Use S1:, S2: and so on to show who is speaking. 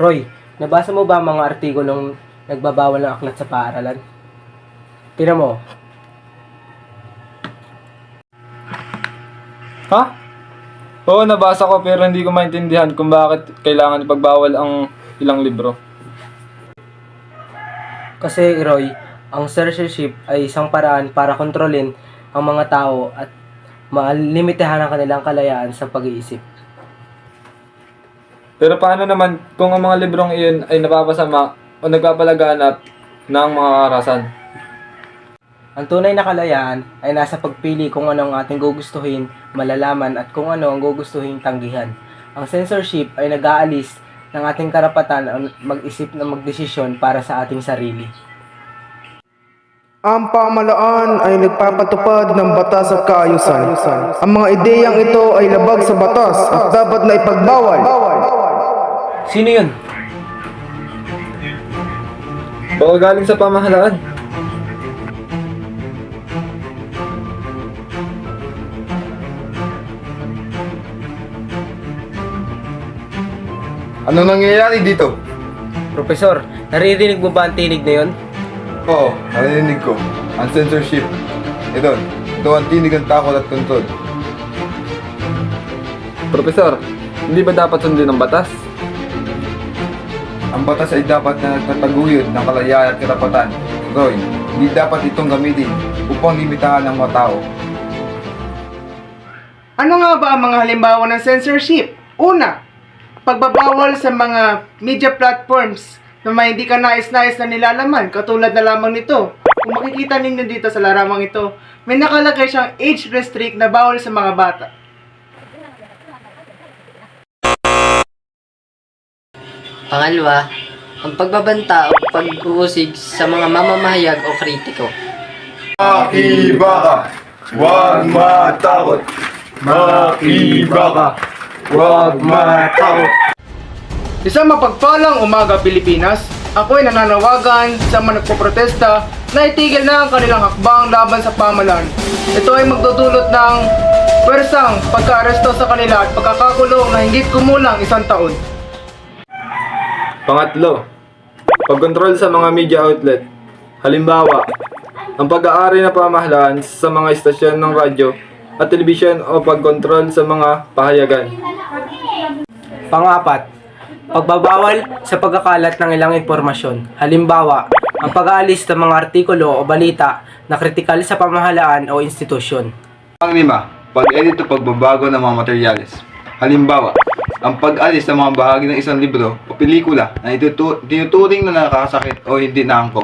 S1: Roy, nabasa mo ba ang mga artikulong nagbabawal ng aklat sa paaralan? Tira mo.
S2: Ha? Oo, nabasa ko pero hindi ko maintindihan kung bakit kailangan ipagbawal ang ilang libro.
S1: Kasi, Roy, ang censorship ay isang paraan para kontrolin ang mga tao at malimitahan ang kanilang kalayaan sa pag-iisip.
S2: Pero paano naman kung ang mga librong iyon ay napapasama o nagpapalaganap ng mga karahasan?
S1: Ang tunay na kalayaan ay nasa pagpili kung ano ang ating gugustuhin, malalaman at kung ano ang gugustuhin tanggihan. Ang censorship ay nag-aalis ng ating karapatan ang mag-isip na magdesisyon para sa ating sarili.
S3: Ang pamahalaan ay nagpapatupad ng batas at kaayusan. Ang mga ideyang ito ay labag sa batas at dapat na ipagbawal.
S1: Sino yun?
S2: Baka galing sa pamahalaan.
S4: Anong nangyayari dito?
S1: Profesor, naririnig mo ba ang tinig na yun?
S4: Oo, narinig ko. Ang censorship. Ito ang tinig ng takot at kontrol.
S2: Profesor, hindi ba dapat sundin ang batas?
S4: Ang batas ay dapat na nagtataguyod ng kalayaan at karapatan. Roy, hindi dapat itong gamitin upang limitahan ang mga tao.
S3: Ano nga ba ang mga halimbawa ng censorship? Una, pagbabawal sa mga media platforms na may hindi ka nais-nais na nilalaman, katulad na lamang nito. Kung makikita ninyo dito sa laramang ito, may nakalagay siyang age restrict na bawal sa mga bata.
S5: Pangalawa, ang pagbabanta o pag-uusig sa mga mamamahayag o kritiko.
S4: Makiba ka! Huwag matakot! Makiba ka! Huwag matakot!
S3: Isang mapagpalang umaga Pilipinas, ako ay nananawagan sa mga nagpoprotesta na itigil na ang kanilang hakbang laban sa pamahalaan. Ito ay magdudulot ng pwersang pagka-aresto sa kanila at pagkakakulong na higit kumulang 1 taon.
S2: Pangatlo, pagkontrol sa mga media outlet. Halimbawa, ang pag-aari ng pamahalaan sa mga istasyon ng radyo at telebisyon o pagkontrol sa mga pahayagan.
S1: Pang-apat, pagbabawal sa pagkakalat ng ilang impormasyon. Halimbawa, ang pag-aalis ng mga artikulo o balita na kritikal sa pamahalaan o institusyon.
S4: Pang-5, pag-edit o pagbabago ng mga materyales. Halimbawa, ang pag-alis ng mga bahagi ng isang libro o pelikula na tinuturing na nakakasakit o hindi naangkop.